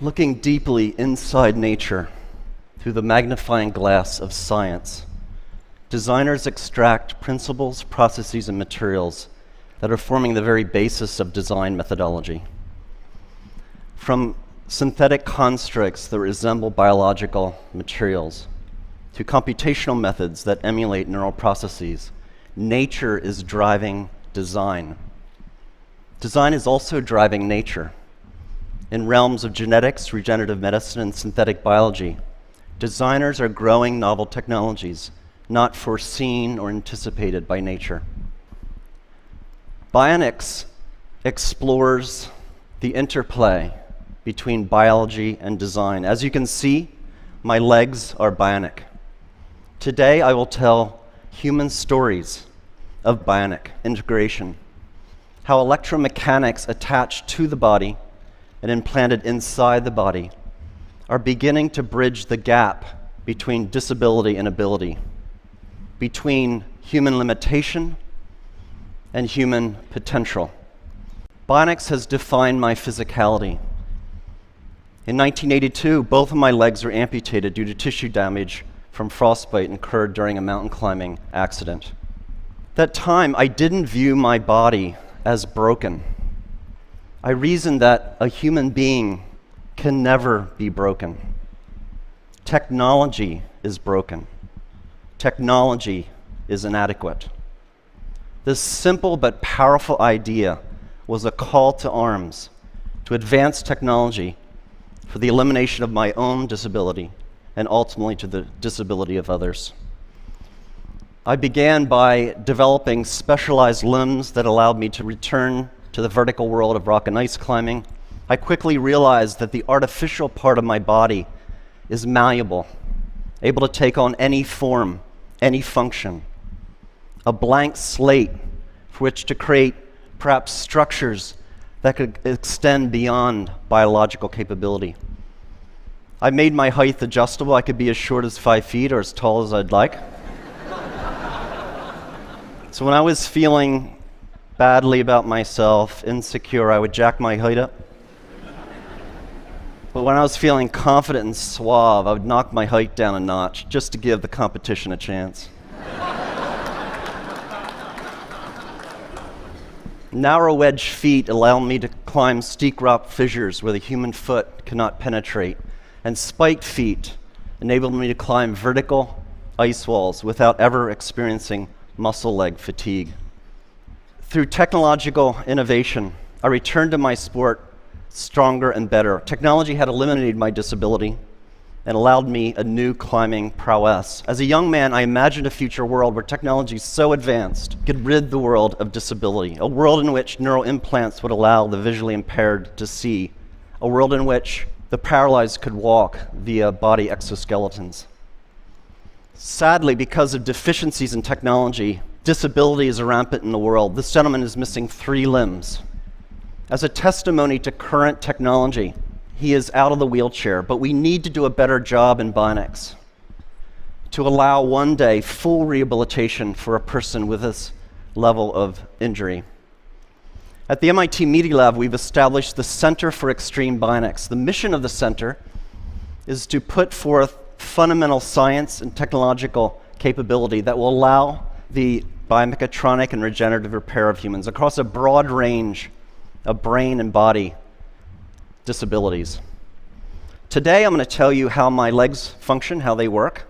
Looking deeply inside nature through the magnifying glass of science, designers extract principles, processes, and materials that are forming the very basis of design methodology. From synthetic constructs that resemble biological materials to computational methods that emulate neural processes, nature is driving design. Design is also driving nature. In realms of genetics, regenerative medicine, and synthetic biology, designers are growing novel technologies not foreseen or anticipated by nature. Bionics explores the interplay between biology and design. As you can see, my legs are bionic. Today, I will tell human stories of bionic integration, how electromechanics attached to the body and implanted inside the body are beginning to bridge the gap between disability and ability, between human limitation and human potential. Bionics has defined my physicality. In 1982, both of my legs were amputated due to tissue damage from frostbite incurred during a mountain climbing accident. At that time, I didn't view my body as broken. I reasoned that a human being can never be broken. Technology is broken. Technology is inadequate. This simple but powerful idea was a call to arms to advance technology for the elimination of my own disability and ultimately to the disability of others. I began by developing specialized limbs that allowed me to return to the vertical world of rock and ice climbing. I quickly realized that the artificial part of my body is malleable, able to take on any form, any function, a blank slate for which to create perhaps structures that could extend beyond biological capability. I made my height adjustable. I could be as short as 5 feet or as tall as I'd like. So when I was feeling badly about myself, insecure, I would jack my height up. But when I was feeling confident and suave, I would knock my height down a notch just to give the competition a chance. Narrow wedge feet allow me to climb steep rock fissures where the human foot cannot penetrate, and spiked feet enable me to climb vertical ice walls without ever experiencing muscle leg fatigue. Through technological innovation, I returned to my sport stronger and better. Technology had eliminated my disability and allowed me a new climbing prowess. As a young man, I imagined a future world where technology so advanced could rid the world of disability, a world in which neural implants would allow the visually impaired to see, a world in which the paralyzed could walk via body exoskeletons. Sadly, because of deficiencies in technology, disability is rampant in the world. This gentleman is missing 3 limbs. As a testimony to current technology, he is out of the wheelchair, but we need to do a better job in bionics to allow one day full rehabilitation for a person with this level of injury. At the MIT Media Lab, we've established the Center for Extreme Bionics. The mission of the center is to put forth fundamental science and technological capability that will allow the biomechatronic and regenerative repair of humans across a broad range of brain and body disabilities. Today, I'm going to tell you how my legs function, how they work,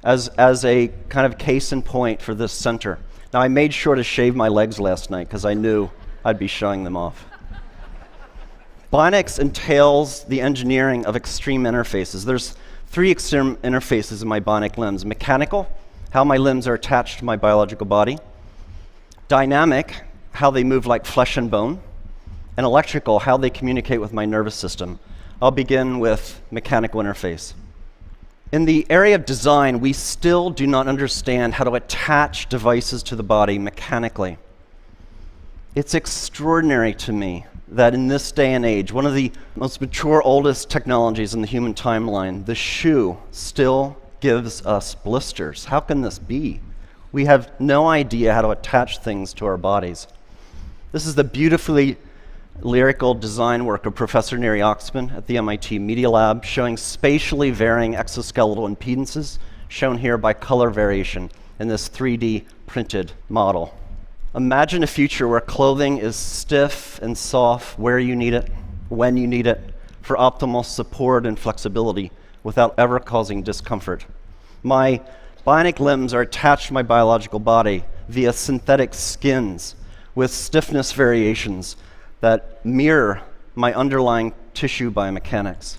as a kind of case in point for this center. Now, I made sure to shave my legs last night because I knew I'd be showing them off. Bionics entails the engineering of extreme interfaces. There's 3 extreme interfaces in my bionic limbs: mechanical, how my limbs are attached to my biological body; dynamic, how they move like flesh and bone; and electrical, how they communicate with my nervous system. I'll begin with mechanical interface. In the area of design, we still do not understand how to attach devices to the body mechanically. It's extraordinary to me that in this day and age, one of the most mature, oldest technologies in the human timeline, the shoe, still gives us blisters. How can this be? We have no idea how to attach things to our bodies. This is the beautifully lyrical design work of Professor Neri Oxman at the MIT Media Lab, showing spatially varying exoskeletal impedances, shown here by color variation in this 3D printed model. Imagine a future where clothing is stiff and soft where you need it, when you need it, for optimal support and flexibility without ever causing discomfort. My bionic limbs are attached to my biological body via synthetic skins with stiffness variations that mirror my underlying tissue biomechanics.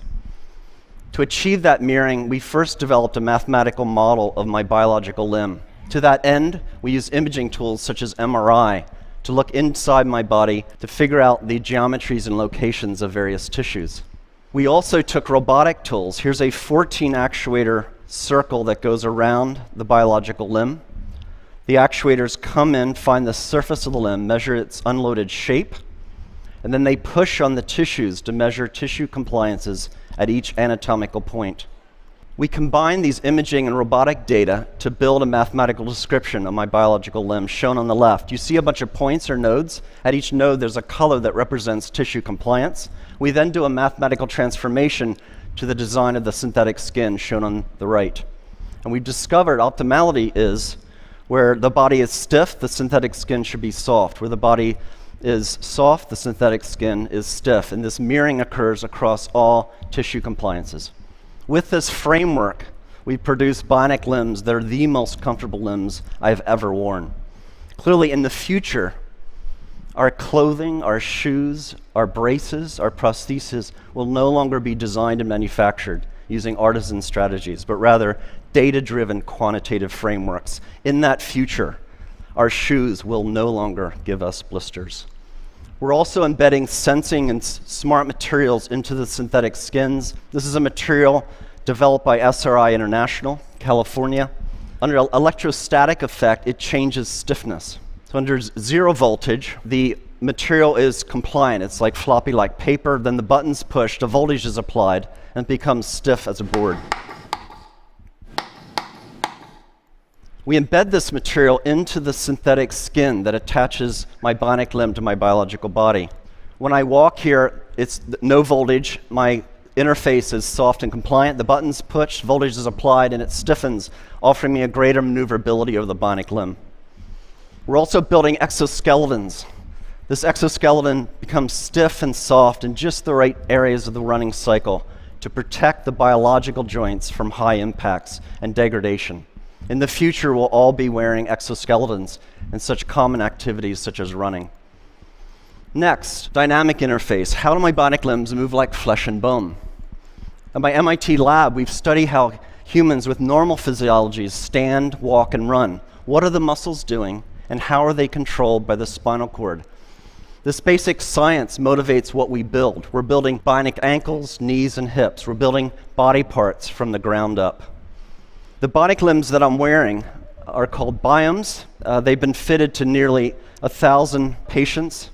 To achieve that mirroring, we first developed a mathematical model of my biological limb. To that end, we use imaging tools such as MRI to look inside my body to figure out the geometries and locations of various tissues. We also took robotic tools. Here's a 14 actuator circle that goes around the biological limb. The actuators come in, find the surface of the limb, measure its unloaded shape, and then they push on the tissues to measure tissue compliances at each anatomical point. We combine these imaging and robotic data to build a mathematical description of my biological limb, shown on the left. You see a bunch of points or nodes. At each node, there's a color that represents tissue compliance. We then do a mathematical transformation to the design of the synthetic skin, shown on the right. And we've discovered optimality is where the body is stiff, the synthetic skin should be soft. Where the body is soft, the synthetic skin is stiff. And this mirroring occurs across all tissue compliances. With this framework, we produce bionic limbs that are the most comfortable limbs I've ever worn. Clearly, in the future, our clothing, our shoes, our braces, our prostheses will no longer be designed and manufactured using artisan strategies, but rather data-driven quantitative frameworks. In that future, our shoes will no longer give us blisters. We're also embedding sensing and smart materials into the synthetic skins. This is a material developed by SRI International, California. Under electrostatic effect, it changes stiffness. So under zero voltage, the material is compliant. It's like floppy like paper. Then the button's pushed, a voltage is applied, and it becomes stiff as a board. We embed this material into the synthetic skin that attaches my bionic limb to my biological body. When I walk here, it's no voltage. My interface is soft and compliant. The button's pushed, voltage is applied, and it stiffens, offering me a greater maneuverability of the bionic limb. We're also building exoskeletons. This exoskeleton becomes stiff and soft in just the right areas of the running cycle to protect the biological joints from high impacts and degradation. In the future, we'll all be wearing exoskeletons in such common activities such as running. Next, dynamic interface. How do my bionic limbs move like flesh and bone? At my MIT lab, we've studied how humans with normal physiologies stand, walk, and run. What are the muscles doing, and how are they controlled by the spinal cord? This basic science motivates what we build. We're building bionic ankles, knees, and hips. We're building body parts from the ground up. The bionic limbs that I'm wearing are called biomes. They've been fitted to nearly 1,000 patients,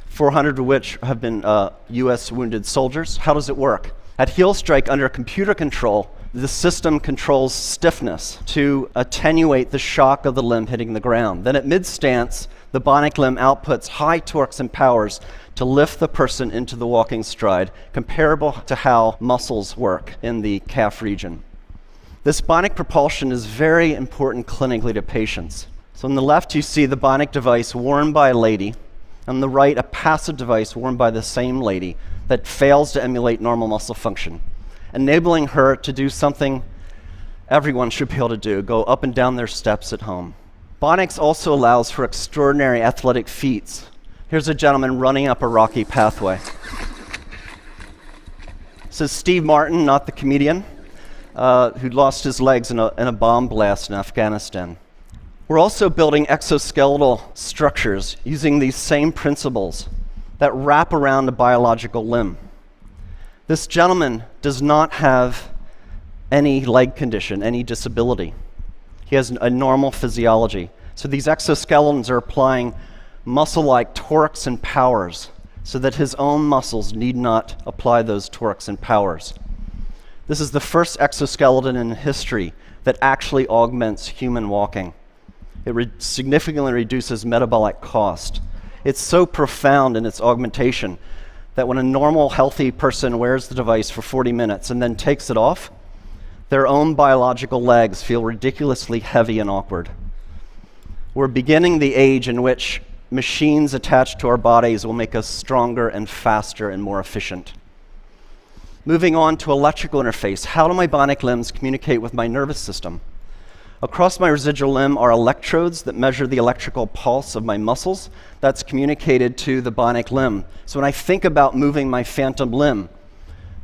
400 of which have been US wounded soldiers. How does it work? At heel strike under computer control, the system controls stiffness to attenuate the shock of the limb hitting the ground. Then at mid-stance, the bionic limb outputs high torques and powers to lift the person into the walking stride, comparable to how muscles work in the calf region. This bionic propulsion is very important clinically to patients. So on the left, you see the bionic device worn by a lady. On the right, a passive device worn by the same lady that fails to emulate normal muscle function, enabling her to do something everyone should be able to do, go up and down their steps at home. Bionics also allows for extraordinary athletic feats. Here's a gentleman running up a rocky pathway. This is Steve Martin, not the comedian, who lost his legs in a bomb blast in Afghanistan. We're also building exoskeletal structures using these same principles that wrap around a biological limb. This gentleman does not have any leg condition, any disability. He has a normal physiology. So these exoskeletons are applying muscle-like torques and powers so that his own muscles need not apply those torques and powers. This is the first exoskeleton in history that actually augments human walking. It significantly reduces metabolic cost. It's so profound in its augmentation that when a normal, healthy person wears the device for 40 minutes and then takes it off, their own biological legs feel ridiculously heavy and awkward. We're beginning the age in which machines attached to our bodies will make us stronger and faster and more efficient. Moving on to electrical interface, how do my bionic limbs communicate with my nervous system? Across my residual limb are electrodes that measure the electrical pulse of my muscles that's communicated to the bionic limb. So when I think about moving my phantom limb,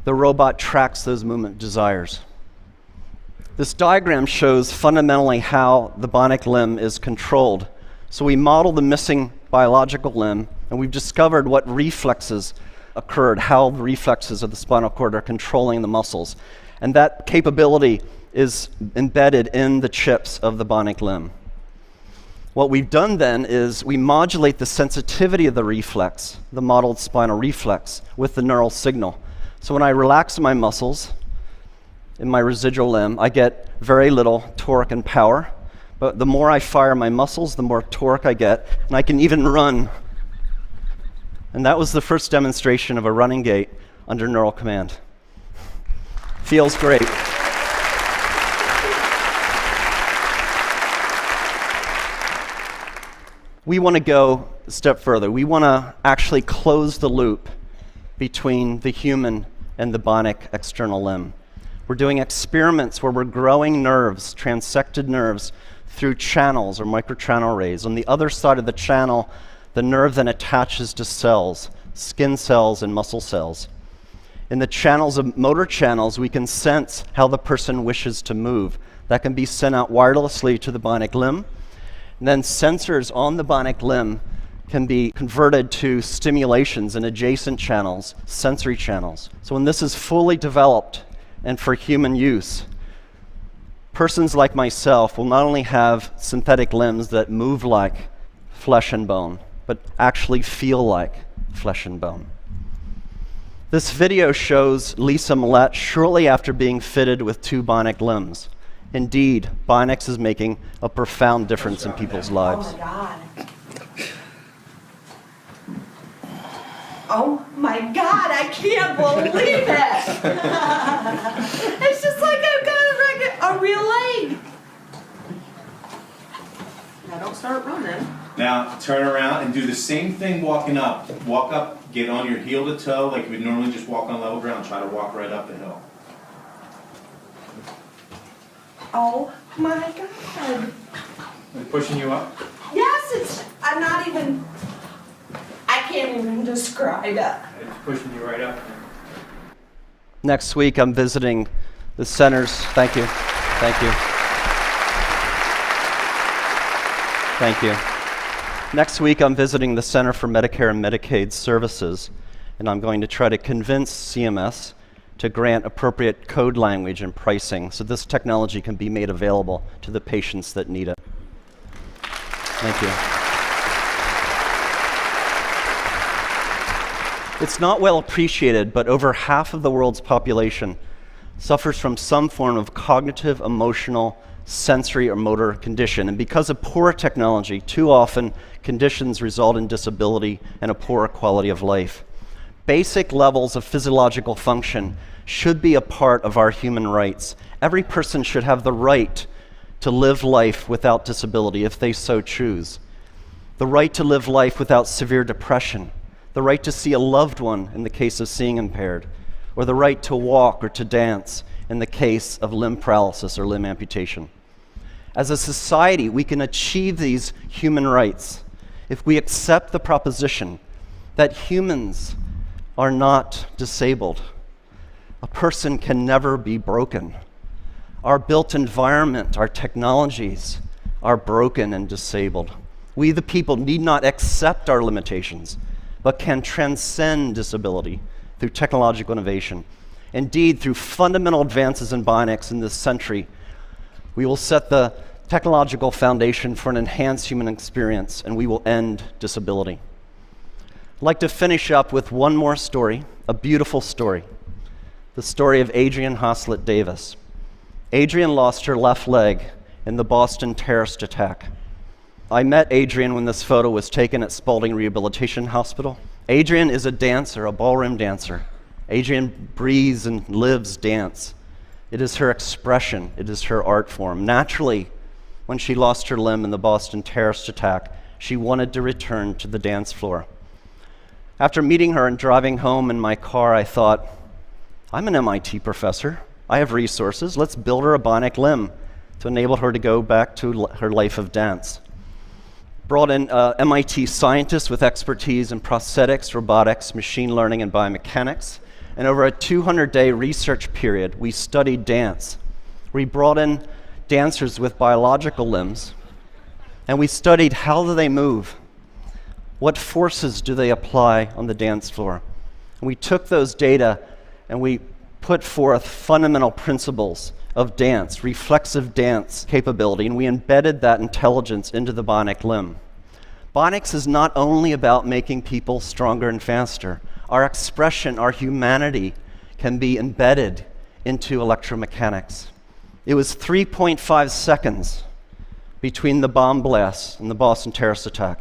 the robot tracks those movement desires. This diagram shows fundamentally how the bionic limb is controlled. So we model the missing biological limb, and we've discovered what reflexes occurred, how the reflexes of the spinal cord are controlling the muscles. And that capability is embedded in the chips of the bionic limb. What we've done then is we modulate the sensitivity of the reflex, the modeled spinal reflex, with the neural signal. So when I relax my muscles in my residual limb, I get very little torque and power. But the more I fire my muscles, the more torque I get, and I can even run. And that was the first demonstration of a running gait under neural command. Feels great. We want to go a step further. We want to actually close the loop between the human and the bionic external limb. We're doing experiments where we're growing nerves, transected nerves, through channels or microchannel arrays. On the other side of the channel, the nerve then attaches to cells, skin cells and muscle cells. In the channels of motor channels, we can sense how the person wishes to move. That can be sent out wirelessly to the bionic limb. And then sensors on the bionic limb can be converted to stimulations in adjacent channels, sensory channels. So when this is fully developed and for human use, persons like myself will not only have synthetic limbs that move like flesh and bone, but actually feel like flesh and bone. This video shows Lisa Millette shortly after being fitted with 2 bionic limbs. Indeed, bionics is making a profound difference in people's lives. Oh my God. Oh my God, I can't believe it. It's just like I've got a real leg. Now don't start running. Now turn around and do the same thing walking up. Walk up, get on your heel to toe like you would normally just walk on level ground. Try to walk right up the hill. Oh my God. Is it pushing you up? Yes, I'm not even, I can't even describe it. It's pushing you right up. Next week, I'm visiting the centers. Thank you. Thank you. Thank you. Next week, I'm visiting the Center for Medicare and Medicaid Services, and I'm going to try to convince CMS to grant appropriate code language and pricing so this technology can be made available to the patients that need it. Thank you. It's not well appreciated, but over half of the world's population suffers from some form of cognitive, emotional, sensory, or motor condition. And because of poor technology, too often conditions result in disability and a poorer quality of life. Basic levels of physiological function should be a part of our human rights. Every person should have the right to live life without disability if they so choose. The right to live life without severe depression. The right to see a loved one in the case of seeing impaired. Or the right to walk or to dance in the case of limb paralysis or limb amputation. As a society, we can achieve these human rights if we accept the proposition that humans are not disabled. A person can never be broken. Our built environment, our technologies are broken and disabled. We, the people, need not accept our limitations, but can transcend disability through technological innovation. Indeed, through fundamental advances in bionics in this century, we will set the technological foundation for an enhanced human experience, and we will end disability. I'd like to finish up with one more story, a beautiful story. The story of Adrienne Haslett Davis. Adrienne lost her left leg in the Boston terrorist attack. I met Adrian when this photo was taken at Spalding Rehabilitation Hospital. Adrian is a dancer, a ballroom dancer. Adrian breathes and lives dance. It is her expression. It is her art form. Naturally, when she lost her limb in the Boston terrorist attack, she wanted to return to the dance floor. After meeting her and driving home in my car, I thought, I'm an MIT professor. I have resources. Let's build her a bionic limb to enable her to go back to her life of dance. Brought in MIT scientists with expertise in prosthetics, robotics, machine learning, and biomechanics. And over a 200-day research period, we studied dance. We brought in dancers with biological limbs, and we studied how do they move? What forces do they apply on the dance floor? And we took those data and we put forth fundamental principles of dance, reflexive dance capability, and we embedded that intelligence into the bionic limb. Bionics is not only about making people stronger and faster. Our expression, our humanity can be embedded into electromechanics. It was 3.5 seconds between the bomb blasts and the Boston terrorist attack.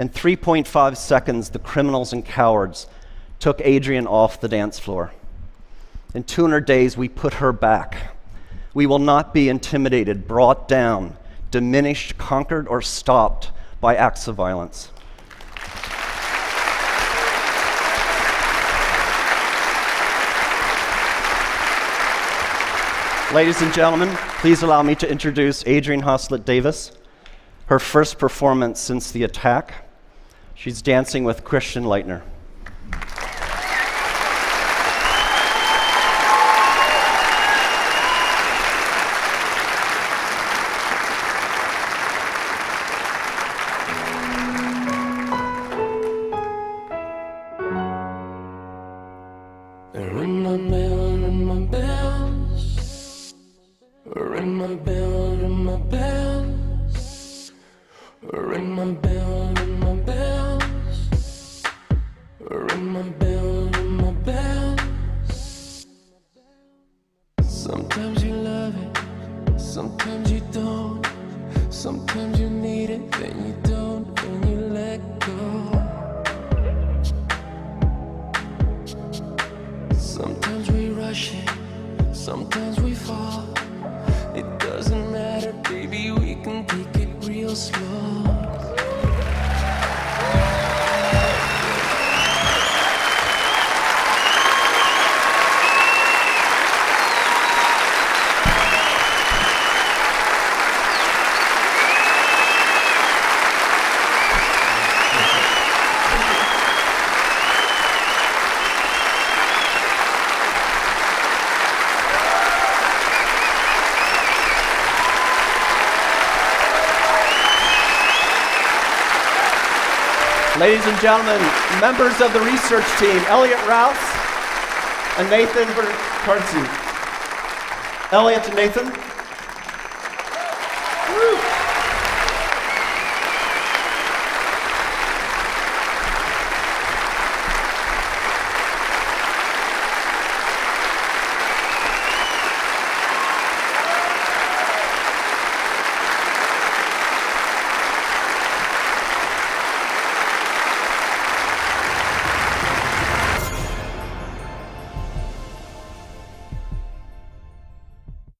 In 3.5 seconds, the criminals and cowards took Adrian off the dance floor. In 200 days, we put her back. We will not be intimidated, brought down, diminished, conquered, or stopped by acts of violence. Ladies and gentlemen, please allow me to introduce Adrian Hoslett Davis, her first performance since the attack. She's dancing with Christian Leitner. Ring my bell, ring my bells. Ring my bell, ring my bells. Ring my bell, ring my bells. Ring my bell, ring my bells. Sometimes you love it, sometimes you don't. Sometimes you need it, then you don't, and you let go. Sometimes we rush it, sometimes we fall. It doesn't matter, baby, we can take it real slow. Ladies and gentlemen, members of the research team, Elliot Rouse and Nathan Bertarzi. Elliot and Nathan.